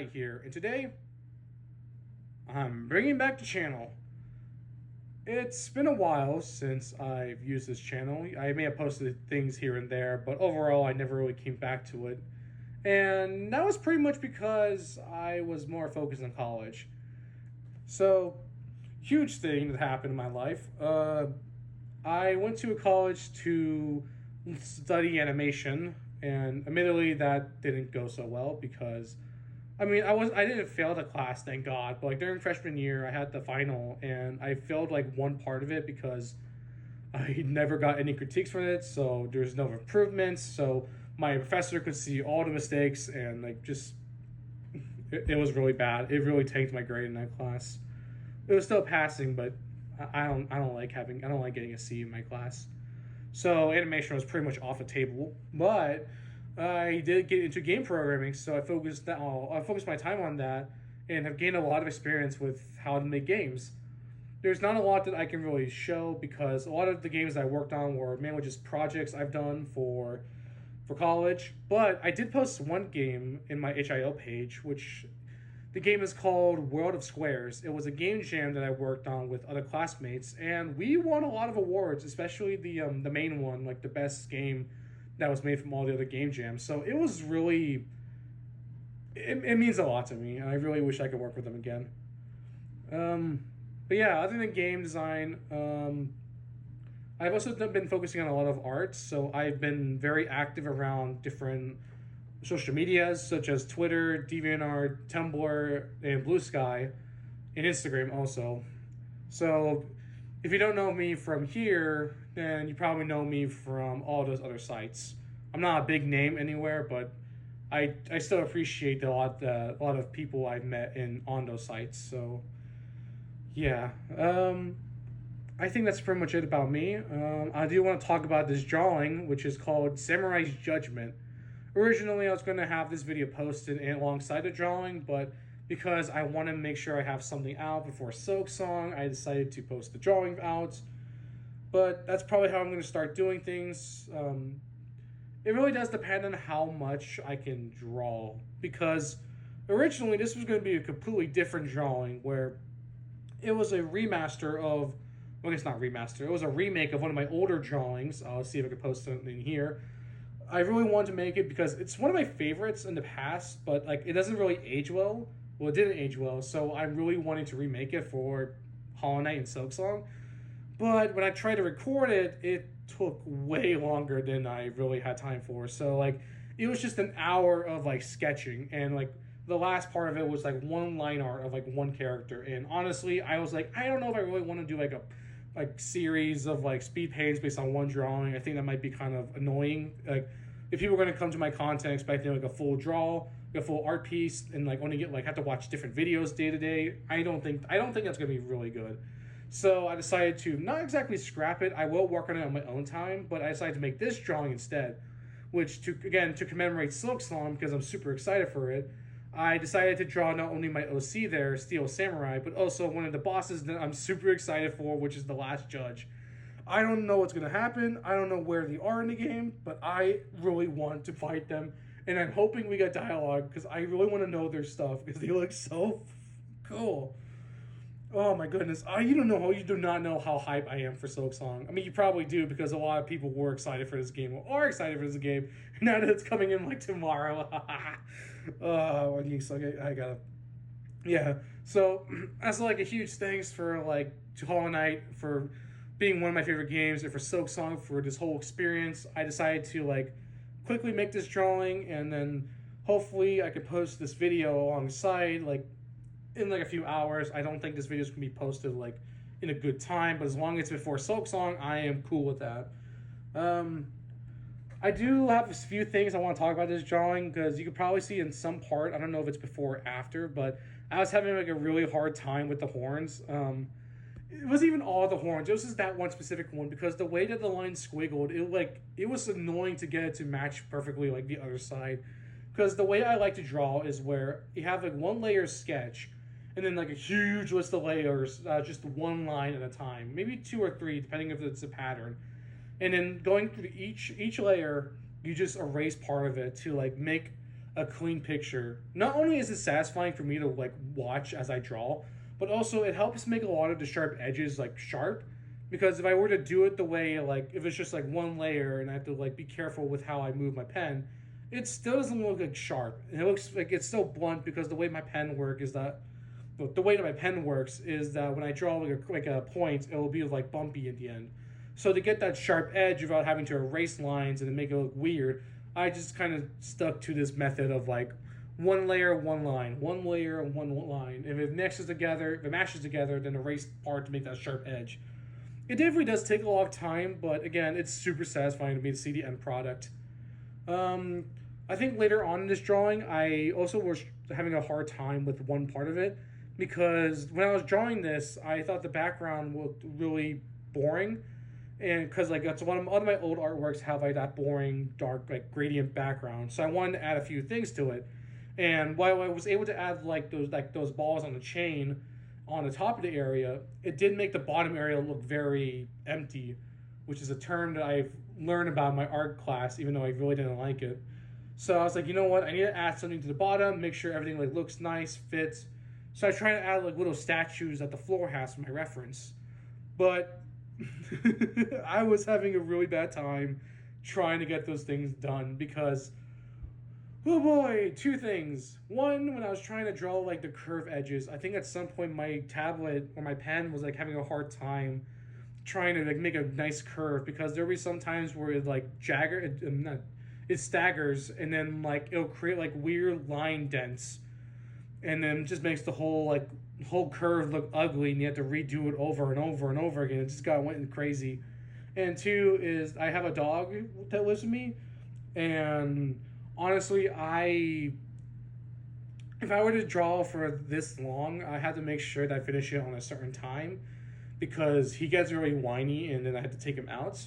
Knight here, and today I'm bringing back the channel. It's been a while since I've used this channel. I may have posted things here and there, but overall I never really came back to it. And that was pretty much because I was more focused on college. So, huge thing that happened in my life. I went to a college to study animation, and admittedly that didn't go so well because I didn't fail the class, thank God, but like during freshman year I had the final and I failed like one part of it because I never got any critiques from it, so there's no improvements, so my professor could see all the mistakes and like just it was really bad. It really tanked my grade in that class. It was still passing, but I don't like getting a C in my class. So animation was pretty much off the table, but I did get into game programming, so I focused my time on that and have gained a lot of experience with how to make games. There's not a lot that I can really show because a lot of the games I worked on were mainly just projects I've done for college. But I did post one game in my HIO page, which the game is called World of Squares. It was a game jam that I worked on with other classmates, and we won a lot of awards, especially the main one, like the best game that was made from all the other game jams. So it was really it means a lot to me, and I really wish I could work with them again. But yeah, other than game design, I've also been focusing on a lot of art. So I've been very active around different social medias such as Twitter, DeviantArt, Tumblr, and Bluesky, and Instagram also. So if you don't know me from here, then you probably know me from all those other sites. I'm not a big name anywhere, but I still appreciate a lot of people I've met on those sites. So yeah, I think that's pretty much it about me. I do want to talk about this drawing, which is called Samurai's Judgement. Originally, I was going to have this video posted alongside the drawing, but because I want to make sure I have something out before Silk Song, I decided to post the drawing out. But that's probably how I'm going to start doing things. It really does depend on how much I can draw, because originally this was going to be a completely different drawing where it was a remaster of, well, it's not remaster, it was a remake of one of my older drawings. I'll see if I can post something here. I really wanted to make it because it's one of my favorites in the past, but like it doesn't really age well. Well, it didn't age well, so I'm really wanting to remake it for Hollow Knight and Silksong. But when I tried to record it, it took way longer than I really had time for. So like it was just an hour of like sketching, and like the last part of it was like one line art of like one character. And honestly, I was like, I don't know if I really want to do like a series of like speed paints based on one drawing. I think that might be kind of annoying. Like if people are going to come to my content expecting like a full draw, like a full art piece, and like only get like have to watch different videos day to day, I don't think that's going to be really good. So I decided to not exactly scrap it. I will work on it on my own time, but I decided to make this drawing instead, which to commemorate Silk Song, because I'm super excited for it. I decided to draw not only my OC there, Steel Samurai, but also one of the bosses that I'm super excited for, which is the last judge. I don't know what's going to happen. I don't know where they are in the game, but I really want to fight them. And I'm hoping we get dialogue because I really want to know their stuff because they look so cool. Oh my goodness. You do not know how hype I am for Silk Song. I mean, you probably do because a lot of people were excited for this game or are excited for this game now that it's coming in like tomorrow. I gotta. Yeah. So, that's like a huge thanks for like to Hollow Knight for being one of my favorite games and for Silk Song for this whole experience. I decided to like quickly make this drawing and then hopefully I could post this video alongside like in like a few hours. I don't think this video is gonna be posted like in a good time, but as long as it's before Silk Song, I am cool with that. I do have a few things I want to talk about this drawing because you could probably see in some part. I don't know if it's before or after, but I was having like a really hard time with the horns. It wasn't even all the horns. It was just that one specific one because the way that the line squiggled, it was annoying to get it to match perfectly like the other side. Because the way I like to draw is where you have like one layer sketch, and then like a huge list of layers, just one line at a time, maybe two or three, depending if it's a pattern. And then going through each layer, you just erase part of it to like make a clean picture. Not only is it satisfying for me to like watch as I draw, but also it helps make a lot of the sharp edges like sharp. Because if I were to do it the way like if it's just like one layer and I have to like be careful with how I move my pen, it still doesn't look like sharp. It looks like it's still blunt because the way my pen work is that the way that my pen works is that when I draw like a point, it will be like bumpy in the end. So to get that sharp edge without having to erase lines and make it look weird, I just kind of stuck to this method of like one layer, one line, one layer, one line. If it meshes together, then erase part to make that sharp edge. It definitely does take a lot of time, but again, it's super satisfying to me to see the end product. I think later on in this drawing, I also was having a hard time with one part of it because when I was drawing this, I thought the background looked really boring, and because like that's one of my old artworks have like that boring dark like gradient background, so I wanted to add a few things to it. And while I was able to add like those balls on the chain on the top of the area, it did make the bottom area look very empty, which is a term that I've learned about in my art class, even though I really didn't like it. So I was like, you know what? I need to add something to the bottom, make sure everything like looks nice, fits. So I tried to add like little statues that the floor has for my reference, but I was having a really bad time trying to get those things done because, oh boy, two things. One, when I was trying to draw like the curved edges, I think at some point my tablet or my pen was like having a hard time trying to like make a nice curve because there'll be some times where it like it staggers and then like it'll create like weird line dents and then just makes the whole curve look ugly and you have to redo it over and over and over again. It just went crazy. And two is I have a dog that lives with me, and honestly, if I were to draw for this long, I had to make sure that I finish it on a certain time because he gets really whiny and then I had to take him out.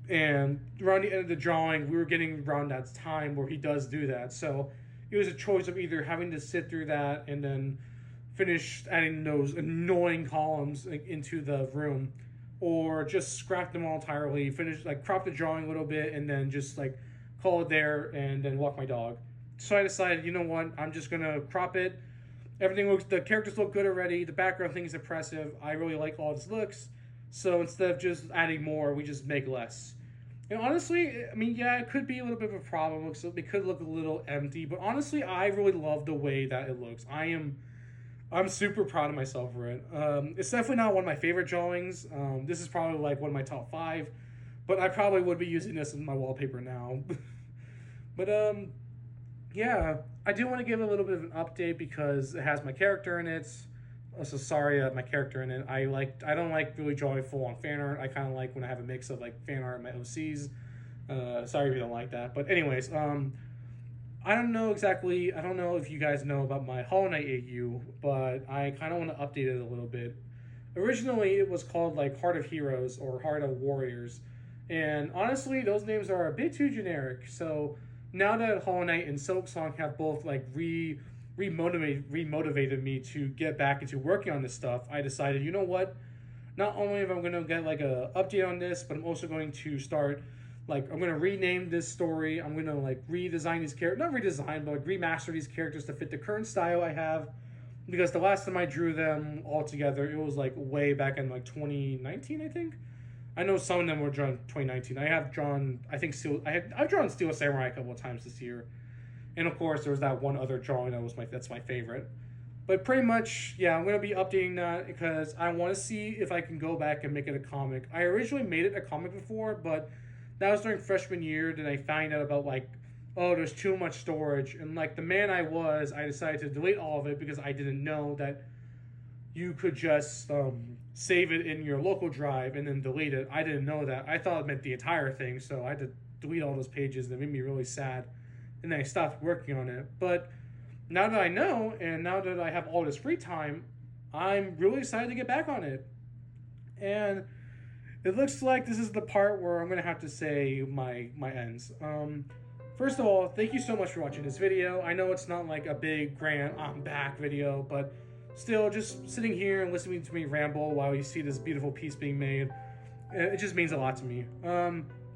And around the end of the drawing, we were getting around that time where he does do that. So it was a choice of either having to sit through that and then finish adding those annoying columns into the room, or just scrap them all entirely, finish like crop the drawing a little bit, and then just like call it there and then walk my dog. So I decided, you know what, I'm just gonna crop it. The characters look good already. The background thing is impressive. I really like all its looks. So instead of just adding more, we just make less. And honestly, I mean, yeah, it could be a little bit of a problem. It could look a little empty, but honestly, I really love the way that it looks. I'm super proud of myself for it. It's definitely not one of my favorite drawings. This is probably like one of my top 5, but I probably would be using this as my wallpaper now. But yeah, I do want to give a little bit of an update because it has my character in it. Also, sorry, my character in it. I don't like really drawing full on fan art. I kind of like when I have a mix of like fan art and my OCs. Sorry if you don't like that. But anyways, I don't know if you guys know about my Hollow Knight AU, but I kind of want to update it a little bit. Originally, it was called like Heart of Heroes or Heart of Warriors, and honestly, those names are a bit too generic. So now that Hollow Knight and Silksong have both like remotivated me to get back into working on this stuff, I decided, you know what? Not only am I going to get like a update on this, but I'm also going to start I'm going to rename this story. I'm going to like redesign these characters, not redesign, but like remaster these characters to fit the current style I have. Because the last time I drew them all together, it was like way back in like 2019, I think. I know some of them were drawn 2019. I've drawn Steel Samurai a couple of times this year. And of course, there was that one other drawing that's my favorite. But pretty much, yeah, I'm going to be updating that because I want to see if I can go back and make it a comic. I originally made it a comic before, but that was during freshman year. Then I found out about there's too much storage. And like the man I decided to delete all of it because I didn't know that you could just save it in your local drive and then delete it. I didn't know that. I thought it meant the entire thing, so I had to delete all those pages, and it made me really sad. And then I stopped working on it. But now that I know, and now that I have all this free time, I'm really excited to get back on it. And it looks like this is the part where I'm going to have to say my ends. First of all, thank you so much for watching this video. I know it's not like a big, grand, I'm back video, but still, just sitting here and listening to me ramble while you see this beautiful piece being made, it just means a lot to me.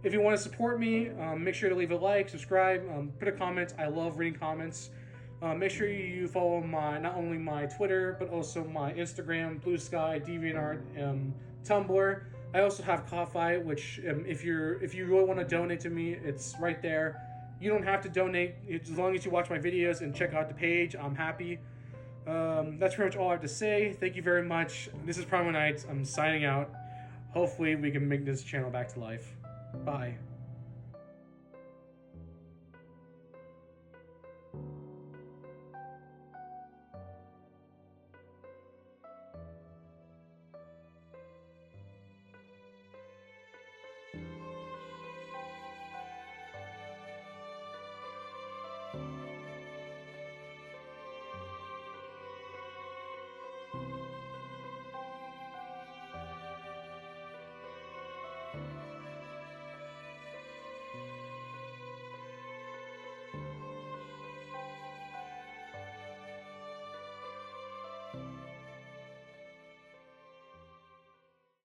If you want to support me, make sure to leave a like, subscribe, put a comment. I love reading comments. Make sure you follow not only my Twitter, but also my Instagram, Bluesky, DeviantArt, Tumblr. I also have Ko-Fi, which if you really want to donate to me, it's right there. You don't have to donate as long as you watch my videos and check out the page. I'm happy. That's pretty much all I have to say. Thank you very much. This is Primo Nights. I'm signing out. Hopefully we can make this channel back to life. Bye.